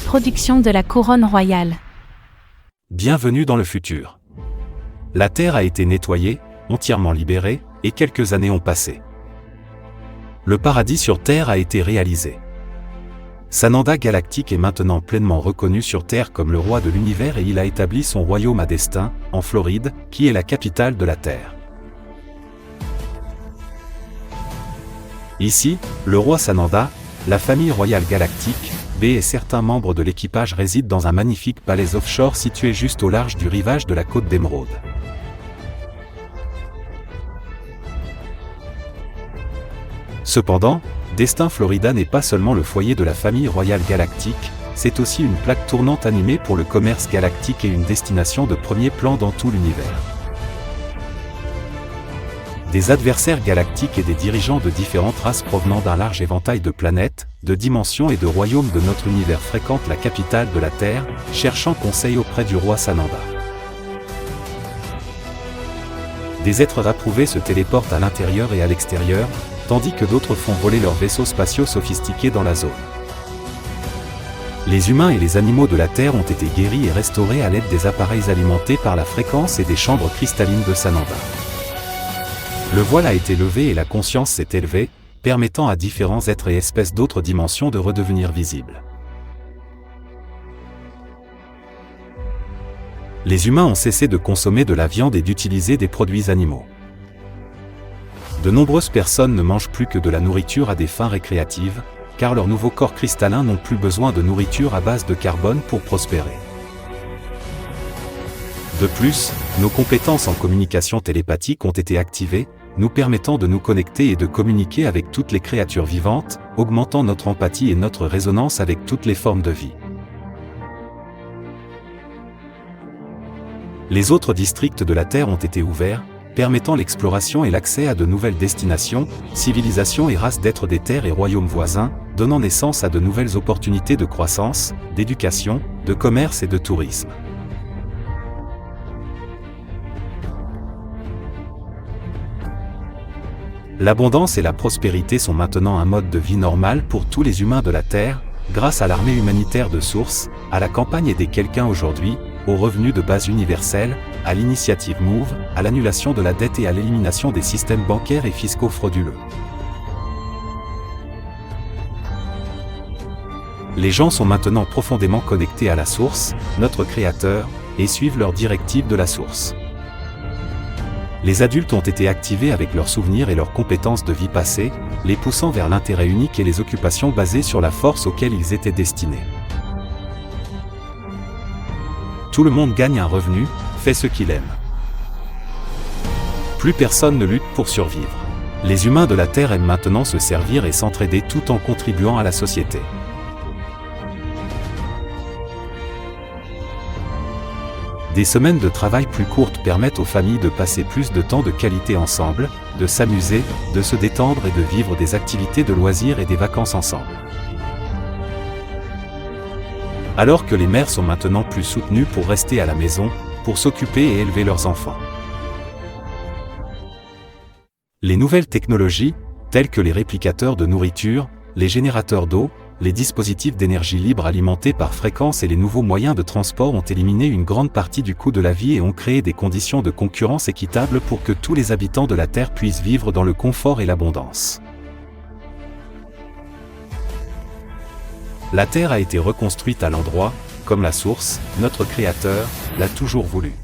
production de la couronne royale. Bienvenue dans le futur. La Terre a été nettoyée, entièrement libérée, et quelques années ont passé. Le paradis sur Terre a été réalisé. Sananda Galactique est maintenant pleinement reconnu sur Terre comme le roi de l'univers et il a établi son royaume à Destin, en Floride, qui est la capitale de la Terre. Ici, le roi Sananda, la famille royale galactique, B et certains membres de l'équipage résident dans un magnifique palais offshore situé juste au large du rivage de la côte d'Émeraude. Cependant, Destin Florida n'est pas seulement le foyer de la famille royale galactique, c'est aussi une plaque tournante animée pour le commerce galactique et une destination de premier plan dans tout l'univers. Des adversaires galactiques et des dirigeants de différentes races provenant d'un large éventail de planètes, de dimensions et de royaumes de notre univers fréquentent la capitale de la Terre, cherchant conseil auprès du roi Sananda. Des êtres approuvés se téléportent à l'intérieur et à l'extérieur, tandis que d'autres font voler leurs vaisseaux spatiaux sophistiqués dans la zone. Les humains et les animaux de la Terre ont été guéris et restaurés à l'aide des appareils alimentés par la fréquence et des chambres cristallines de Sananda. Le voile a été levé et la conscience s'est élevée, permettant à différents êtres et espèces d'autres dimensions de redevenir visibles. Les humains ont cessé de consommer de la viande et d'utiliser des produits animaux. De nombreuses personnes ne mangent plus que de la nourriture à des fins récréatives, car leurs nouveaux corps cristallins n'ont plus besoin de nourriture à base de carbone pour prospérer. De plus, nos compétences en communication télépathique ont été activées, nous permettant de nous connecter et de communiquer avec toutes les créatures vivantes, augmentant notre empathie et notre résonance avec toutes les formes de vie. Les autres districts de la Terre ont été ouverts, permettant l'exploration et l'accès à de nouvelles destinations, civilisations et races d'êtres des terres et royaumes voisins, donnant naissance à de nouvelles opportunités de croissance, d'éducation, de commerce et de tourisme. L'abondance et la prospérité sont maintenant un mode de vie normal pour tous les humains de la Terre, grâce à l'armée humanitaire de source, à la campagne Aider quelqu'un aujourd'hui, aux revenus de base universels, à l'initiative MOVE, à l'annulation de la dette et à l'élimination des systèmes bancaires et fiscaux frauduleux. Les gens sont maintenant profondément connectés à la source, notre Créateur, et suivent leurs directives de la source. Les adultes ont été activés avec leurs souvenirs et leurs compétences de vie passée, les poussant vers l'intérêt unique et les occupations basées sur la force auxquelles ils étaient destinés. Tout le monde gagne un revenu, fait ce qu'il aime. Plus personne ne lutte pour survivre. Les humains de la Terre aiment maintenant se servir et s'entraider tout en contribuant à la société. Des semaines de travail plus courtes permettent aux familles de passer plus de temps de qualité ensemble, de s'amuser, de se détendre et de vivre des activités de loisirs et des vacances ensemble. Alors que les mères sont maintenant plus soutenues pour rester à la maison, pour s'occuper et élever leurs enfants. Les nouvelles technologies, telles que les réplicateurs de nourriture, les générateurs d'eau, les dispositifs d'énergie libre alimentés par fréquence et les nouveaux moyens de transport ont éliminé une grande partie du coût de la vie et ont créé des conditions de concurrence équitables pour que tous les habitants de la Terre puissent vivre dans le confort et l'abondance. La Terre a été reconstruite à l'endroit, comme la source, notre Créateur, l'a toujours voulu.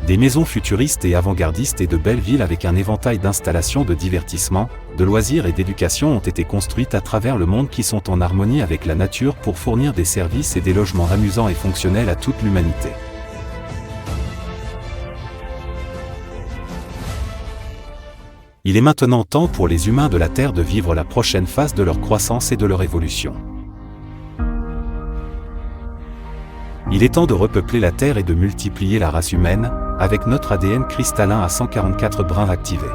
Des maisons futuristes et avant-gardistes et de belles villes avec un éventail d'installations de divertissement, de loisirs et d'éducation ont été construites à travers le monde qui sont en harmonie avec la nature pour fournir des services et des logements amusants et fonctionnels à toute l'humanité. Il est maintenant temps pour les humains de la Terre de vivre la prochaine phase de leur croissance et de leur évolution. Il est temps de repeupler la Terre et de multiplier la race humaine, avec notre ADN cristallin à 144 brins activés.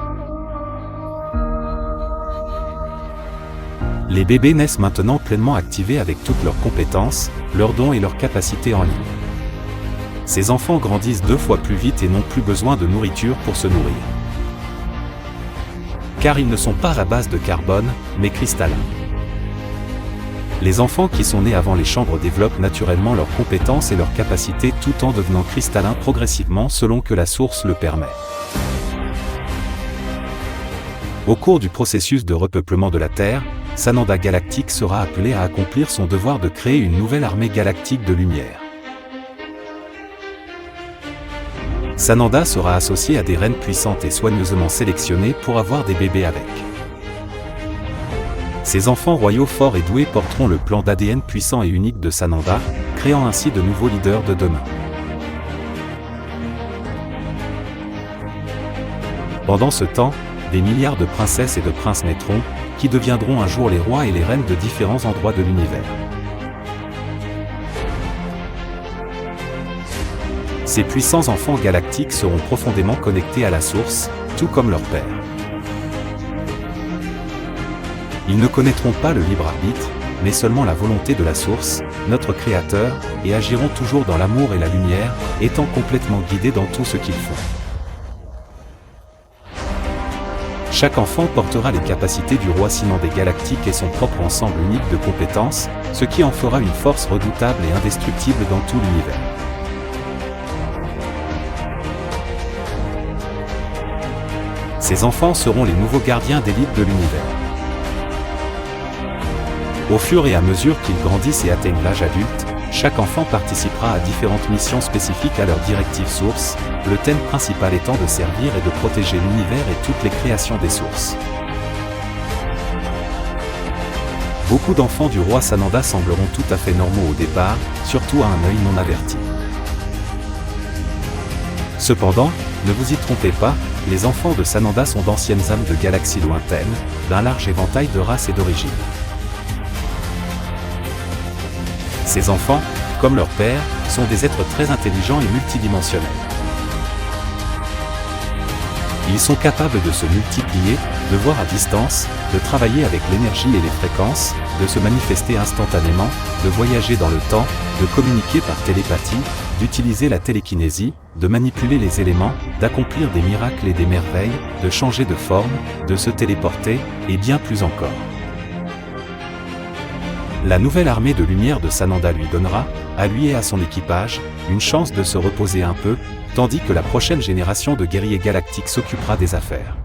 Les bébés naissent maintenant pleinement activés avec toutes leurs compétences, leurs dons et leurs capacités en ligne. Ces enfants grandissent 2 fois plus vite et n'ont plus besoin de nourriture pour se nourrir. Car ils ne sont pas à base de carbone, mais cristallins. Les enfants qui sont nés avant les chambres développent naturellement leurs compétences et leurs capacités tout en devenant cristallins progressivement selon que la source le permet. Au cours du processus de repeuplement de la Terre, Sananda Galactique sera appelé à accomplir son devoir de créer une nouvelle armée galactique de lumière. Sananda sera associé à des reines puissantes et soigneusement sélectionnées pour avoir des bébés avec. Ces enfants royaux forts et doués porteront le plan d'ADN puissant et unique de Sananda, créant ainsi de nouveaux leaders de demain. Pendant ce temps, des milliards de princesses et de princes naîtront, qui deviendront un jour les rois et les reines de différents endroits de l'univers. Ces puissants enfants galactiques seront profondément connectés à la source, tout comme leur père. Ils ne connaîtront pas le libre arbitre, mais seulement la volonté de la source, notre Créateur, et agiront toujours dans l'amour et la lumière, étant complètement guidés dans tout ce qu'ils font. Chaque enfant portera les capacités du roi Sinandé galactique et son propre ensemble unique de compétences, ce qui en fera une force redoutable et indestructible dans tout l'univers. Ces enfants seront les nouveaux gardiens d'élite de l'univers. Au fur et à mesure qu'ils grandissent et atteignent l'âge adulte, chaque enfant participera à différentes missions spécifiques à leur directive source, le thème principal étant de servir et de protéger l'univers et toutes les créations des sources. Beaucoup d'enfants du roi Sananda sembleront tout à fait normaux au départ, surtout à un œil non averti. Cependant, ne vous y trompez pas, les enfants de Sananda sont d'anciennes âmes de galaxies lointaines, d'un large éventail de races et d'origines. Ces enfants, comme leur père, sont des êtres très intelligents et multidimensionnels. Ils sont capables de se multiplier, de voir à distance, de travailler avec l'énergie et les fréquences, de se manifester instantanément, de voyager dans le temps, de communiquer par télépathie, d'utiliser la télékinésie, de manipuler les éléments, d'accomplir des miracles et des merveilles, de changer de forme, de se téléporter, et bien plus encore. La nouvelle armée de lumière de Sananda lui donnera, à lui et à son équipage, une chance de se reposer un peu, tandis que la prochaine génération de guerriers galactiques s'occupera des affaires.